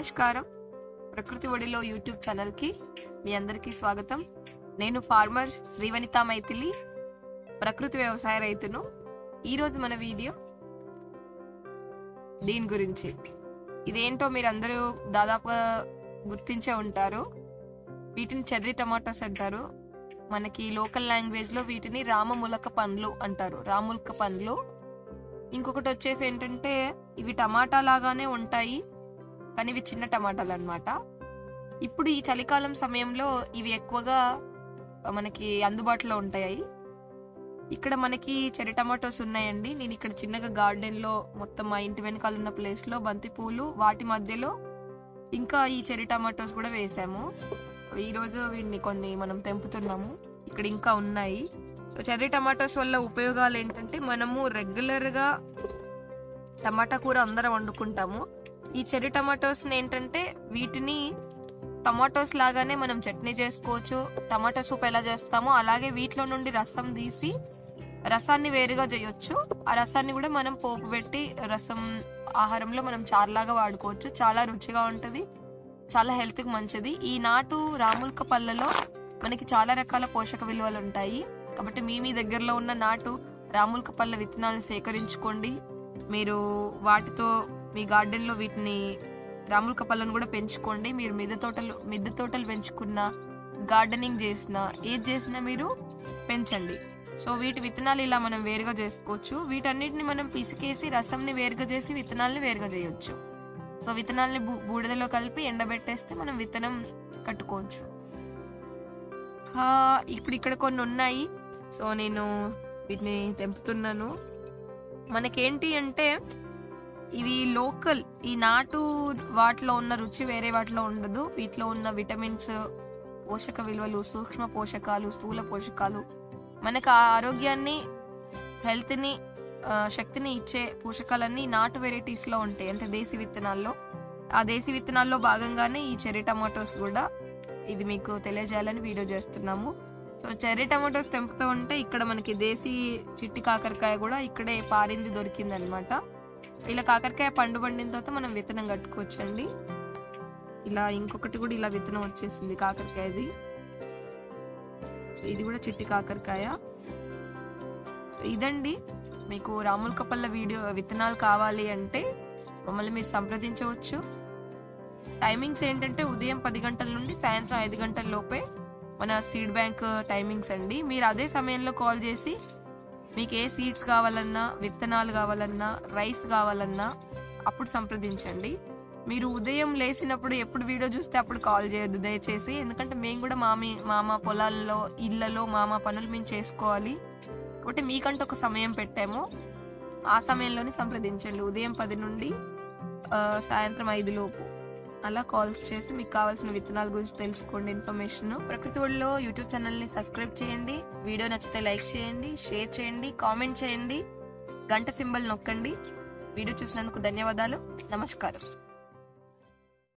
నమస్కారం. ప్రకృతి ఒడిలో యూట్యూబ్ ఛానల్కి మీ అందరికీ స్వాగతం. నేను ఫార్మర్ శ్రీవనితా మైథిలి, ప్రకృతి వ్యవసాయ రైతును. ఈరోజు మన వీడియో దీని గురించి. ఇదేంటో మీరు అందరూ దాదాపుగా గుర్తించే ఉంటారు. వీటిని చెర్రీ టమాటోస్ అంటారు. మనకి లోకల్ లాంగ్వేజ్ లో వీటిని రామములక పండ్లు అంటారు. రాములక పండ్లు. ఇంకొకటి వచ్చేసి ఏంటంటే ఇవి టమాటా లాగానే ఉంటాయి, కానీ ఇవి చిన్న టమాటాలు అన్నమాట. ఇప్పుడు ఈ చలికాలం సమయంలో ఇవి ఎక్కువగా మనకి అందుబాటులో ఉంటాయి. ఇక్కడ మనకి చెర్రీ టమాటోస్ ఉన్నాయండి. నేను ఇక్కడ చిన్నగా గార్డెన్ లో మొత్తం మా ఇంటి వెనకాల ఉన్న ప్లేస్ లో బంతి పూలు, వాటి మధ్యలో ఇంకా ఈ చెర్రీ టమాటోస్ కూడా వేసాము. ఈ రోజు వీటిని కొన్ని మనం తెంపుతున్నాము. ఇక్కడ ఇంకా ఉన్నాయి. సో చెర్రీ టమాటోస్ వల్ల ఉపయోగాలు ఏంటంటే, మనము రెగ్యులర్ గా టమాటా కూర అందరం వండుకుంటాము. ఈ చెర్రీ టమాటోస్ ఏంటంటే వీటిని టమాటోస్ లాగానే మనం చట్నీ చేసుకోవచ్చు. టమాటా సూప్ ఎలా చేస్తామో అలాగే వీటిలో నుండి రసం తీసి రసాన్ని వేరుగా చేయొచ్చు. ఆ రసాన్ని కూడా మనం పోపు పెట్టి రసం ఆహారంలో మనం చారులాగా వాడుకోవచ్చు. చాలా రుచిగా ఉంటది, చాలా హెల్త్ కి మంచిది. ఈ నాటు రాములక పళ్ళలో మనకి చాలా రకాల పోషక విలువలు ఉంటాయి. కాబట్టి మీ దగ్గరలో ఉన్న నాటు రాములక పళ్ళ విత్తనాలను సేకరించుకోండి. మీరు వాటితో మీ గార్డెన్ లో వీటిని రాములక పళ్ళను కూడా పెంచుకోండి. మీరు మిద్దె తోటలు పెంచుకున్నా, గార్డెనింగ్ చేసినా, ఏది చేసినా మీరు పెంచండి. సో వీటి విత్తనాలు ఇలా మనం వేరుగా చేసుకోవచ్చు. వీటన్నిటిని మనం పిసికేసి రసంని వేరుగా చేసి విత్తనాలని వేరుగా చేయొచ్చు. సో విత్తనాలని బూడిదలో కలిపి ఎండబెట్టేస్తే మనం విత్తనం కట్టుకోవచ్చు. ఇప్పుడు ఇక్కడ కొన్ని ఉన్నాయి. సో నేను వీటిని తెంపుతున్నాను. మనకేంటి అంటే ఇవి లోకల్, ఈ నాటు వాటిలో ఉన్న రుచి వేరే వాటిలో ఉండదు. వీటిలో ఉన్న విటమిన్స్, పోషక విలువలు, సూక్ష్మ పోషకాలు, స్థూల పోషకాలు, మనకు ఆరోగ్యాన్ని, హెల్త్ ని, శక్తిని ఇచ్చే పోషకాలన్నీ నాటు వెరైటీస్ లో ఉంటాయి, అంటే దేశీ విత్తనాల్లో. ఆ దేశీ విత్తనాల్లో భాగంగానే ఈ చెర్రీ టమాటోస్ కూడా. ఇది మీకు తెలియజేయాలని వీడియో చేస్తున్నాము. సో చెర్రీ టమాటోస్ తెంపుతూ ఉంటే ఇక్కడ మనకి దేశీ చిట్టి కాకరకాయ కూడా ఇక్కడే పారింది దొరికింది అనమాట. ఇలా కాకరకాయ పండు పండిన తర్వాత మనం విత్తనం కట్టుకోవచ్చండి. ఇలా ఇంకొకటి కూడా ఇలా విత్తనం వచ్చేసింది కాకరకాయది. సో ఇది కూడా చిట్టి కాకరకాయ. ఇదండి, మీకు రాములక పళ్ళ విత్తనాలు కావాలి అంటే మమ్మల్ని మీరు సంప్రదించవచ్చు. టైమింగ్స్ ఏంటంటే ఉదయం 10 గంటల నుండి సాయంత్రం 5 గంటల లోపే మన సీడ్ బ్యాంక్ టైమింగ్స్ అండి. మీరు అదే సమయంలో కాల్ చేసి మీకు ఏ సీడ్స్ కావాలన్నా, విత్తనాలు కావాలన్నా, రైస్ కావాలన్నా అప్పుడు సంప్రదించండి. మీరు ఉదయం లేసినప్పుడు ఎప్పుడు వీడియో చూస్తే అప్పుడు కాల్ చేయొద్దు దయచేసి. ఎందుకంటే మేము కూడా మా పొలాల్లో, ఇళ్లలో మా పనులు మేము చేసుకోవాలి. కాబట్టి మీకంటూ ఒక సమయం పెట్టాము, ఆ సమయంలోనే సంప్రదించండి. ఉదయం 10 నుండి సాయంత్రం 5 లోపు అలా కాల్స్ చేసి మీకు కావాల్సిన విత్తనాల గురించి తెలుసుకోండి. ఇన్ఫర్మేషన్. ప్రకృతి ఒడిలో యూట్యూబ్ ఛానల్ ని సబ్స్క్రైబ్ చేయండి. వీడియో నచ్చితే లైక్ చేయండి, షేర్ చేయండి, కామెంట్ చేయండి, గంట సింబల్ నొక్కండి. వీడియో చూసినందుకు ధన్యవాదాలు. నమస్కారం.